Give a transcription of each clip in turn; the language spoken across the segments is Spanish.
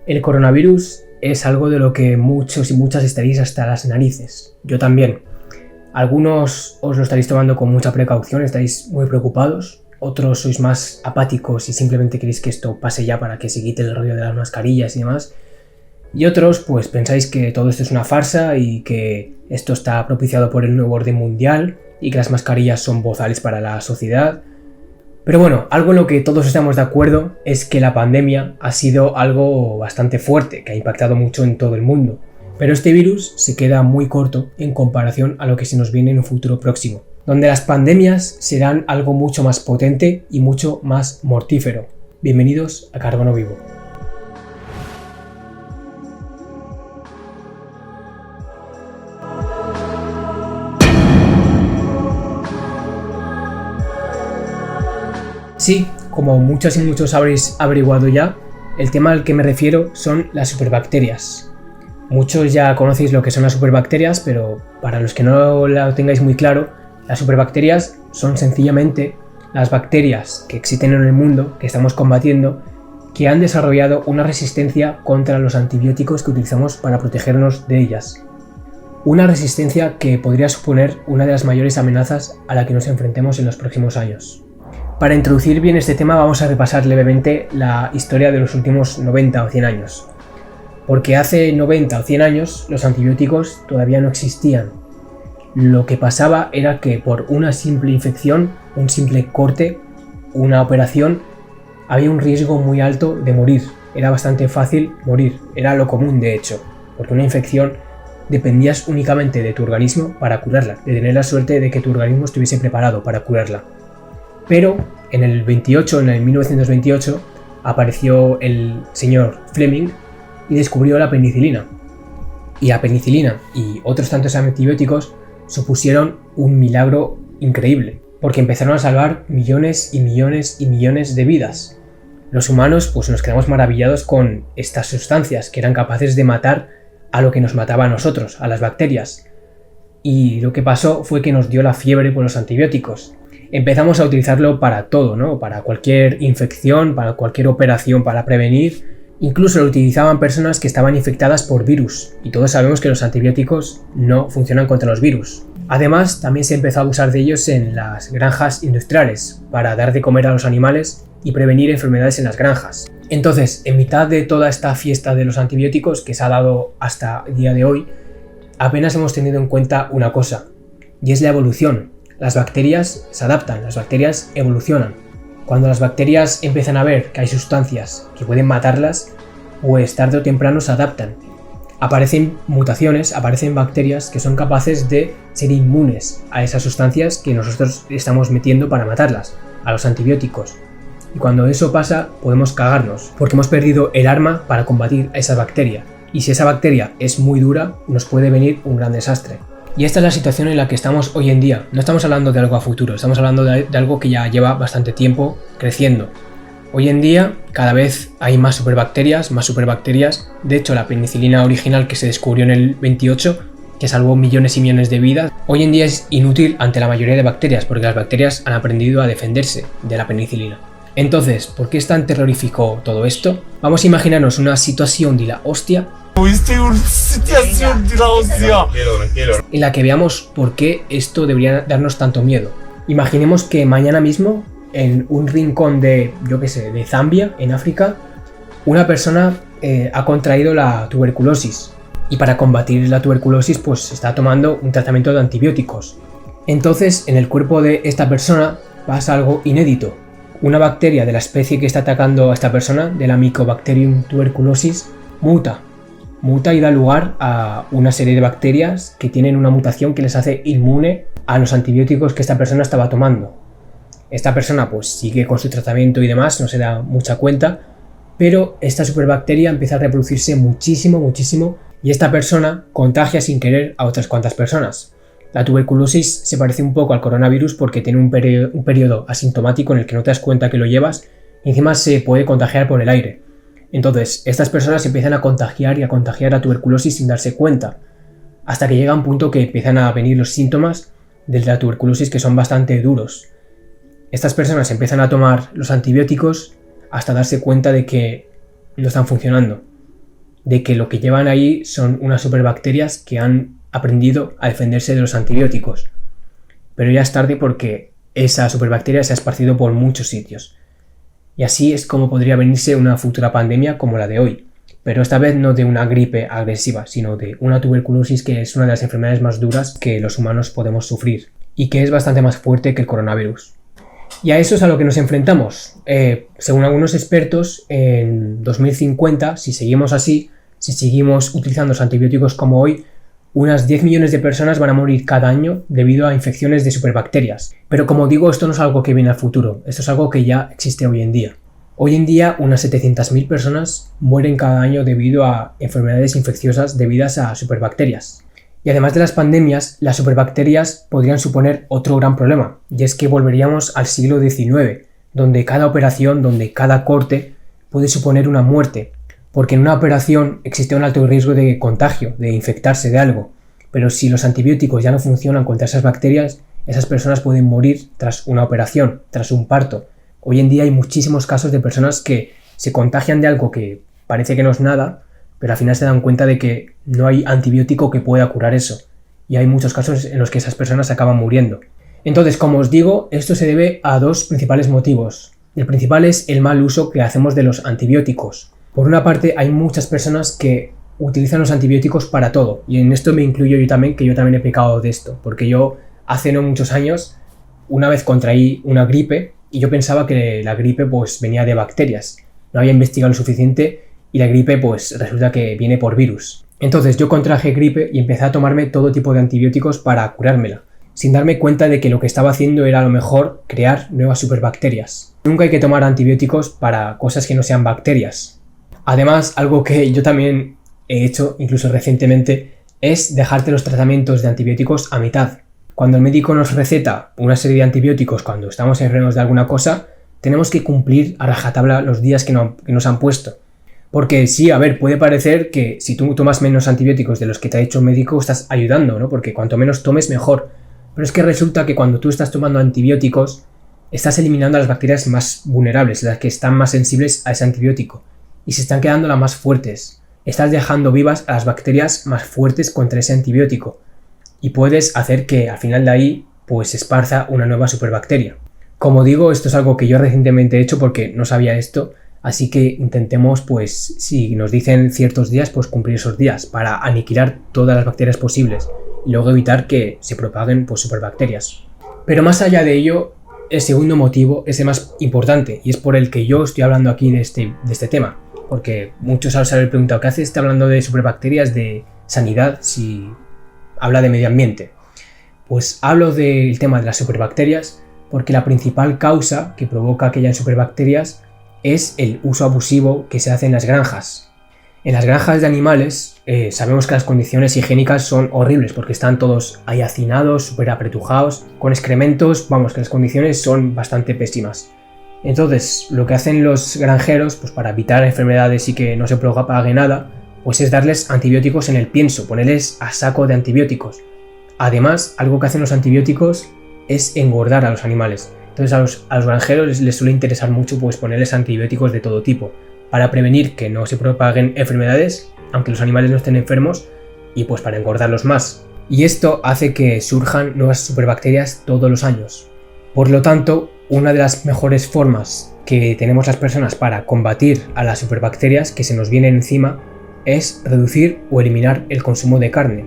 El coronavirus es algo de lo que muchos y muchas estaréis hasta las narices. Yo también. Algunos os lo estaréis tomando con mucha precaución, estaréis muy preocupados. Otros sois más apáticos y simplemente queréis que esto pase ya para que se quite el rollo de las mascarillas y demás. Y otros pues pensáis que todo esto es una farsa y que esto está propiciado por el nuevo orden mundial y que las mascarillas son bozales para la sociedad. Pero bueno, algo en lo que todos estamos de acuerdo es que la pandemia ha sido algo bastante fuerte, que ha impactado mucho en todo el mundo. Pero este virus se queda muy corto en comparación a lo que se nos viene en un futuro próximo, donde las pandemias serán algo mucho más potente y mucho más mortífero. Bienvenidos a Carbono Vivo. Sí, como muchos y muchos habréis averiguado ya, el tema al que me refiero son las superbacterias. Muchos ya conocéis lo que son las superbacterias, pero para los que no lo tengáis muy claro, las superbacterias son sencillamente las bacterias que existen en el mundo, que estamos combatiendo, que han desarrollado una resistencia contra los antibióticos que utilizamos para protegernos de ellas. Una resistencia que podría suponer una de las mayores amenazas a la que nos enfrentemos en los próximos años. Para introducir bien este tema vamos a repasar levemente la historia de los últimos 90 o 100 años. Porque hace 90 o 100 años los antibióticos todavía no existían. Lo que pasaba era que por una simple infección, un simple corte, una operación, había un riesgo muy alto de morir. Era bastante fácil morir, era lo común de hecho, porque una infección dependías únicamente de tu organismo para curarla, de tener la suerte de que tu organismo estuviese preparado para curarla. Pero en el 1928, apareció el señor Fleming y descubrió la penicilina. Y la penicilina y otros tantos antibióticos supusieron un milagro increíble, porque empezaron a salvar millones y millones y millones de vidas. Los humanos pues nos quedamos maravillados con estas sustancias que eran capaces de matar a lo que nos mataba a nosotros, a las bacterias. Y lo que pasó fue que nos dio la fiebre por los antibióticos. Empezamos a utilizarlo para todo, ¿no? Para cualquier infección, para cualquier operación, para prevenir. Incluso lo utilizaban personas que estaban infectadas por virus. Y todos sabemos que los antibióticos no funcionan contra los virus. Además, también se empezó a abusar de ellos en las granjas industriales, para dar de comer a los animales y prevenir enfermedades en las granjas. Entonces, en mitad de toda esta fiesta de los antibióticos que se ha dado hasta el día de hoy, apenas hemos tenido en cuenta una cosa, y es la evolución. Las bacterias se adaptan, las bacterias evolucionan. Cuando las bacterias empiezan a ver que hay sustancias que pueden matarlas, pues tarde o temprano se adaptan. Aparecen mutaciones, aparecen bacterias que son capaces de ser inmunes a esas sustancias que nosotros estamos metiendo para matarlas, a los antibióticos. Y cuando eso pasa, podemos cagarnos, porque hemos perdido el arma para combatir a esa bacteria. Y si esa bacteria es muy dura, nos puede venir un gran desastre. Y esta es la situación en la que estamos hoy en día. No estamos hablando de algo a futuro, estamos hablando de algo que ya lleva bastante tiempo creciendo. Hoy en día cada vez hay más superbacterias. De hecho, la penicilina original que se descubrió en el 28, que salvó millones y millones de vidas, hoy en día es inútil ante la mayoría de bacterias, porque las bacterias han aprendido a defenderse de la penicilina. Entonces, ¿por qué es tan terrorífico todo esto? Vamos a imaginarnos una situación de la hostia en la que veamos por qué esto debería darnos tanto miedo. Imaginemos que mañana mismo, en un rincón de Zambia, en África, una persona ha contraído la tuberculosis. Y para combatir la tuberculosis, pues está tomando un tratamiento de antibióticos. Entonces, en el cuerpo de esta persona pasa algo inédito. Una bacteria de la especie que está atacando a esta persona, de la Mycobacterium tuberculosis, muta y da lugar a una serie de bacterias que tienen una mutación que les hace inmune a los antibióticos que esta persona estaba tomando. Esta persona pues sigue con su tratamiento y demás, no se da mucha cuenta, pero esta superbacteria empieza a reproducirse muchísimo y esta persona contagia sin querer a otras cuantas personas. La tuberculosis se parece un poco al coronavirus porque tiene un periodo asintomático en el que no te das cuenta que lo llevas y encima se puede contagiar por el aire. Entonces, estas personas empiezan a contagiar la tuberculosis sin darse cuenta, hasta que llega un punto que empiezan a venir los síntomas de la tuberculosis que son bastante duros. Estas personas empiezan a tomar los antibióticos hasta darse cuenta de que no están funcionando. de que lo que llevan ahí son unas superbacterias que han aprendido a defenderse de los antibióticos. Pero ya es tarde porque esa superbacteria se ha esparcido por muchos sitios. Y así es como podría venirse una futura pandemia como la de hoy. Pero esta vez no de una gripe agresiva, sino de una tuberculosis que es una de las enfermedades más duras que los humanos podemos sufrir y que es bastante más fuerte que el coronavirus. Y a eso es a lo que nos enfrentamos. Según algunos expertos, en 2050, si seguimos así, si seguimos utilizando los antibióticos como hoy, unas 10 millones de personas van a morir cada año debido a infecciones de superbacterias. Pero como digo, esto no es algo que viene al futuro, esto es algo que ya existe hoy en día. Hoy en día, unas 700.000 personas mueren cada año debido a enfermedades infecciosas debidas a superbacterias. Y además de las pandemias, las superbacterias podrían suponer otro gran problema, y es que volveríamos al siglo XIX, donde cada operación, donde cada corte puede suponer una muerte, porque en una operación existe un alto riesgo de contagio, de infectarse de algo, pero si los antibióticos ya no funcionan contra esas bacterias, esas personas pueden morir tras una operación, tras un parto. Hoy en día hay muchísimos casos de personas que se contagian de algo que parece que no es nada, pero al final se dan cuenta de que no hay antibiótico que pueda curar eso. Y hay muchos casos en los que esas personas acaban muriendo. Entonces, como os digo, esto se debe a dos principales motivos. El principal es el mal uso que hacemos de los antibióticos. Por una parte, hay muchas personas que utilizan los antibióticos para todo. Y en esto me incluyo yo también, que yo también he pecado de esto. Porque yo, hace no muchos años, una vez contraí una gripe y yo pensaba que la gripe pues venía de bacterias. No había investigado lo suficiente y la gripe pues resulta que viene por virus. Entonces yo contraje gripe y empecé a tomarme todo tipo de antibióticos para curármela, sin darme cuenta de que lo que estaba haciendo era a lo mejor crear nuevas superbacterias. Nunca hay que tomar antibióticos para cosas que no sean bacterias. Además, algo que yo también he hecho, incluso recientemente, es dejarte los tratamientos de antibióticos a mitad. Cuando el médico nos receta una serie de antibióticos cuando estamos enfermos de alguna cosa, tenemos que cumplir a rajatabla los días que nos han puesto. Porque sí, a ver, puede parecer que si tú tomas menos antibióticos de los que te ha dicho el médico, estás ayudando, ¿no? Porque cuanto menos tomes, mejor. Pero es que resulta que cuando tú estás tomando antibióticos, estás eliminando a las bacterias más vulnerables, las que están más sensibles a ese antibiótico. Y se están quedando las más fuertes. Estás dejando vivas a las bacterias más fuertes contra ese antibiótico. Y puedes hacer que al final de ahí pues se esparza una nueva superbacteria. Como digo, esto es algo que yo recientemente he hecho porque no sabía esto, así que intentemos pues si nos dicen ciertos días pues cumplir esos días para aniquilar todas las bacterias posibles y luego evitar que se propaguen pues superbacterias. Pero más allá de ello, el segundo motivo es el más importante y es por el que yo estoy hablando aquí de este tema, porque muchos al haber preguntado ¿qué hace este hablando de superbacterias, de sanidad, si habla de medio ambiente? Pues hablo del tema de las superbacterias porque la principal causa que provoca que hayan superbacterias es el uso abusivo que se hace en las granjas. En las granjas de animales sabemos que las condiciones higiénicas son horribles porque están todos ahí hacinados, súper apretujados, con excrementos, vamos, que las condiciones son bastante pésimas. Entonces, lo que hacen los granjeros, pues para evitar enfermedades y que no se propague nada, pues es darles antibióticos en el pienso, ponerles a saco de antibióticos. Además, algo que hacen los antibióticos es engordar a los animales. Entonces a los granjeros les suele interesar mucho pues ponerles antibióticos de todo tipo para prevenir que no se propaguen enfermedades, aunque los animales no estén enfermos, y pues para engordarlos más. Y esto hace que surjan nuevas superbacterias todos los años. Por lo tanto, una de las mejores formas que tenemos las personas para combatir a las superbacterias que se nos vienen encima es reducir o eliminar el consumo de carne.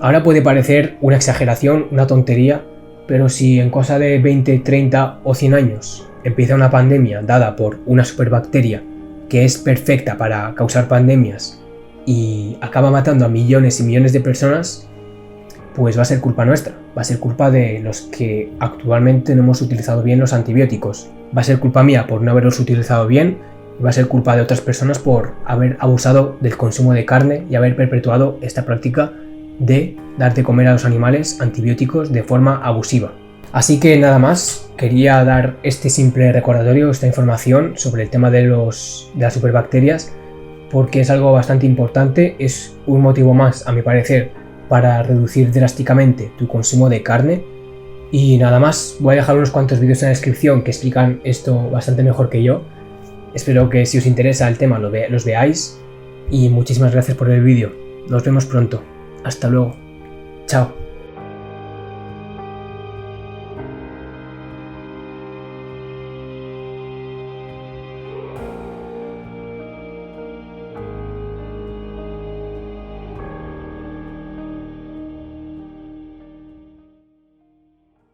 Ahora puede parecer una exageración, una tontería, pero si en cosa de 20, 30 o 100 años empieza una pandemia dada por una superbacteria que es perfecta para causar pandemias y acaba matando a millones y millones de personas, pues va a ser culpa nuestra, va a ser culpa de los que actualmente no hemos utilizado bien los antibióticos, va a ser culpa mía por no haberlos utilizado bien y va a ser culpa de otras personas por haber abusado del consumo de carne y haber perpetuado esta práctica de dar de comer a los animales antibióticos de forma abusiva. Así que nada más, quería dar este simple recordatorio, esta información sobre el tema de las superbacterias, porque es algo bastante importante, es un motivo más, a mi parecer, para reducir drásticamente tu consumo de carne. Y nada más, voy a dejar unos cuantos vídeos en la descripción que explican esto bastante mejor que yo. Espero que si os interesa el tema los veáis. y muchísimas gracias por el vídeo. Nos vemos pronto. Hasta luego. Chao.